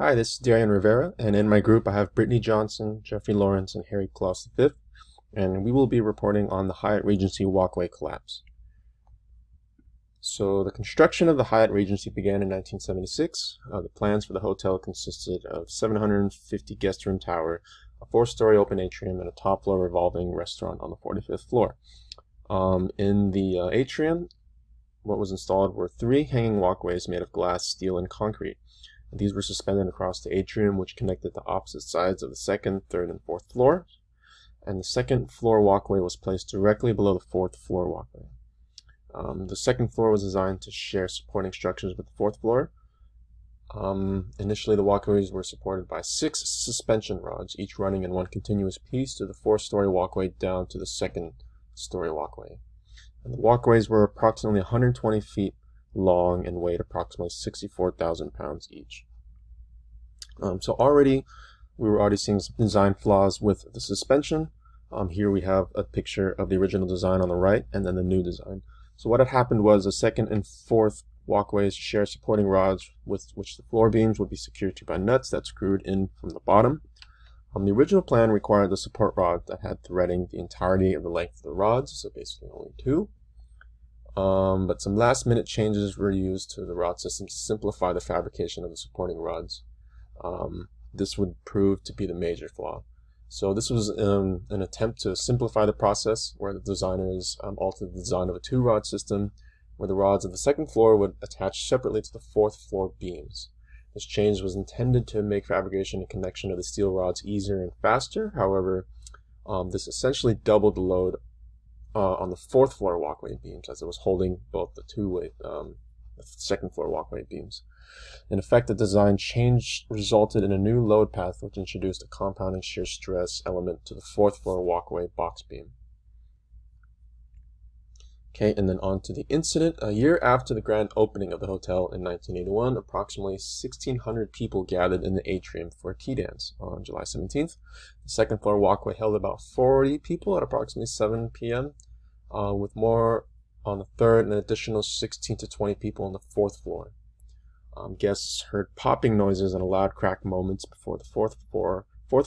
Hi, this is Darien Rivera, and in my group I have Brittney Johnson, Jeffrey Lorentz, and Harry Klaus V, and we will be reporting on the Hyatt Regency walkway collapse. So the construction of the Hyatt Regency began in 1976. The plans for the hotel consisted of 750 guest room tower, a 4-story open atrium, and a top floor revolving restaurant on the 45th floor. In the atrium, what was installed were 3 hanging walkways made of glass, steel, and concrete. These were suspended across the atrium, which connected the opposite sides of the 2nd, 3rd, and 4th floors. And the 2nd floor walkway was placed directly below the 4th floor walkway. The 2nd floor was designed to share supporting structures with the 4th floor. Initially, the walkways were supported by 6 suspension rods, each running in one continuous piece to the 4-story walkway down to the 2nd-story walkway. And the walkways were approximately 120 feet long and weighed approximately 64,000 pounds each. So we were already seeing some design flaws with the suspension. Here we have a picture of the original design on the right and then the new design. So what had happened was the 2nd and 4th walkways share supporting rods with which the floor beams would be secured to by nuts that screwed in from the bottom. The original plan required the support rod that had threading the entirety of the length of the rods, so basically only 2. But some last-minute changes were used to the rod system to simplify the fabrication of the supporting rods. This would prove to be the major flaw. So this was an attempt to simplify the process, where the designers altered the design of a 2-rod system, where the rods of the 2nd floor would attach separately to the 4th floor beams. This change was intended to make fabrication and connection of the steel rods easier and faster. However, this essentially doubled the load on the 4th floor walkway beams, as it was holding both the 2nd floor walkway beams. In effect, the design change resulted in a new load path, which introduced a compounding shear stress element to the 4th floor walkway box beam. Okay, and then on to the incident. A year after the grand opening of the hotel in 1981, approximately 1,600 people gathered in the atrium for a tea dance on July 17th. The 2nd floor walkway held about 40 people at approximately 7 p.m., with more on the 3rd and an additional 16 to 20 people on the 4th floor. Guests heard popping noises and a loud crack moments before the 4th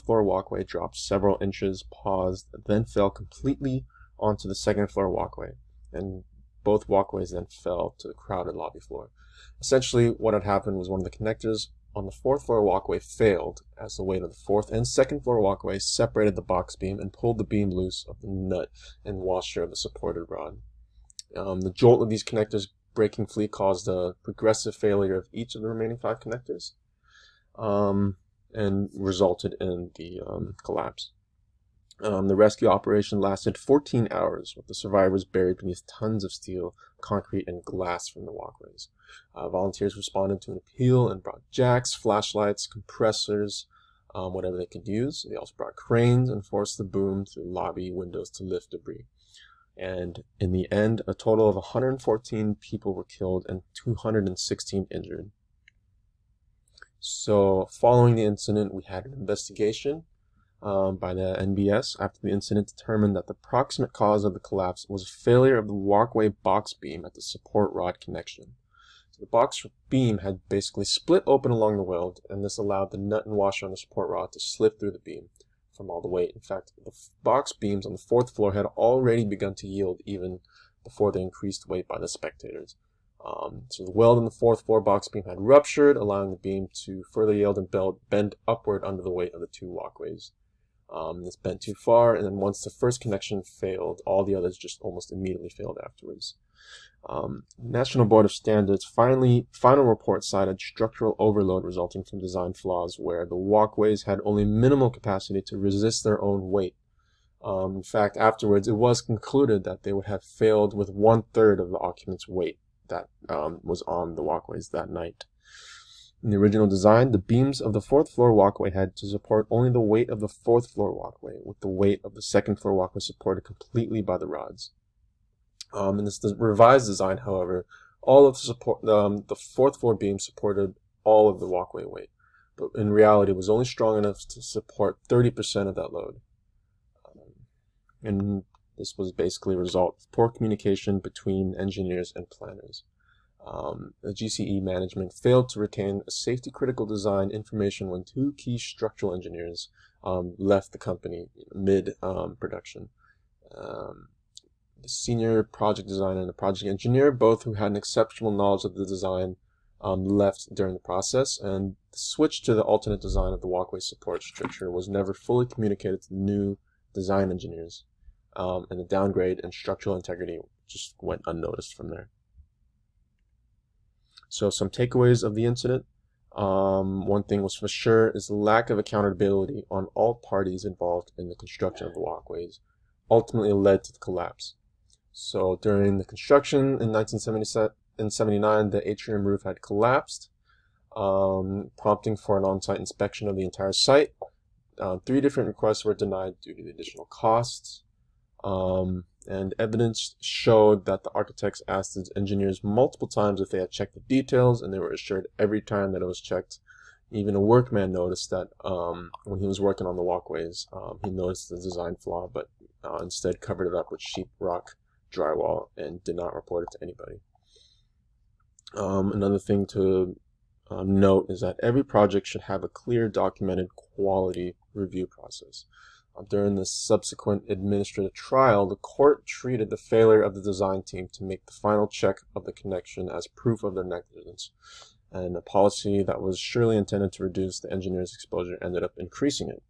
floor walkway dropped several inches, paused, then fell completely onto the 2nd floor walkway. And both walkways then fell to the crowded lobby floor. Essentially, what had happened was one of the connectors on the 4th floor walkway failed, as the weight of the 4th and 2nd floor walkway separated the box beam and pulled the beam loose of the nut and washer of the supported rod. The jolt of these connectors breaking free caused a progressive failure of each of the remaining 5 connectors, and resulted in the collapse. The rescue operation lasted 14 hours, with the survivors buried beneath tons of steel, concrete, and glass from the walkways. Volunteers responded to an appeal and brought jacks, flashlights, compressors, whatever they could use. They also brought cranes and forced the boom through lobby windows to lift debris. And in the end, a total of 114 people were killed and 216 injured. So following the incident, we had an investigation by the NBS after the incident determined that the proximate cause of the collapse was a failure of the walkway box beam at the support rod connection. So the box beam had basically split open along the weld, and this allowed the nut and washer on the support rod to slip through the beam from all the weight. In fact, the box beams on the 4th floor had already begun to yield even before the increased weight by the spectators. So the weld in the 4th floor box beam had ruptured, allowing the beam to further yield and bend upward under the weight of the 2 walkways. This bent too far, and then once the first connection failed, all the others just almost immediately failed afterwards. National Board of Standards final report cited structural overload resulting from design flaws where the walkways had only minimal capacity to resist their own weight. In fact, afterwards, it was concluded that they would have failed with 1/3 of the occupants' weight that was on the walkways that night. In the original design, the beams of the 4th floor walkway had to support only the weight of the 4th floor walkway, with the weight of the 2nd floor walkway supported completely by the rods. In this revised design, however, all of the 4th floor beam supported all of the walkway weight, but in reality it was only strong enough to support 30% of that load. And this was basically a result of poor communication between engineers and planners. The GCE management failed to retain a safety-critical design information when two key structural engineers left the company mid-production. The senior project designer and the project engineer, both who had an exceptional knowledge of the design, left during the process, and the switch to the alternate design of the walkway support structure was never fully communicated to the new design engineers, and the downgrade in structural integrity just went unnoticed from there. So some takeaways of the incident. One thing was for sure is the lack of accountability on all parties involved in the construction of the walkways ultimately led to the collapse. So during the construction in 1979, the atrium roof had collapsed, prompting for an on-site inspection of the entire site. 3 different requests were denied due to the additional costs. And evidence showed that the architects asked the engineers multiple times if they had checked the details, and they were assured every time that it was checked. Even a workman noticed that when he was working on the walkways, he noticed the design flaw, but instead covered it up with sheetrock drywall and did not report it to anybody. Another thing to note is that every project should have a clear documented quality review process. During the subsequent administrative trial, the court treated the failure of the design team to make the final check of the connection as proof of their negligence, and a policy that was surely intended to reduce the engineer's exposure ended up increasing it.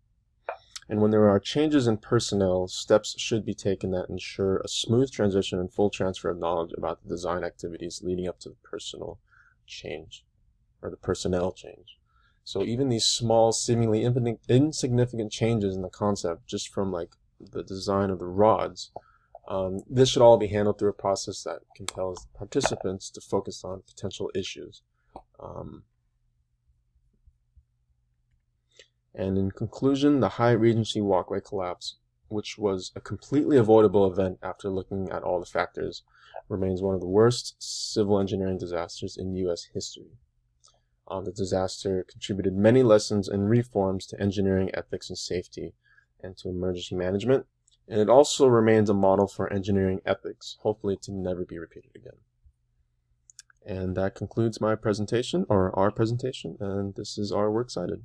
And when there are changes in personnel, steps should be taken that ensure a smooth transition and full transfer of knowledge about the design activities leading up to the personnel change. So even these small, seemingly insignificant changes in the concept, just from like the design of the rods, this should all be handled through a process that compels participants to focus on potential issues. And in conclusion, the Hyatt Regency walkway collapse, which was a completely avoidable event after looking at all the factors, remains one of the worst civil engineering disasters in U.S. history. The disaster contributed many lessons and reforms to engineering ethics and safety and to emergency management, and it also remains a model for engineering ethics, hopefully to never be repeated again. And that concludes my presentation, or our presentation, and this is our works cited.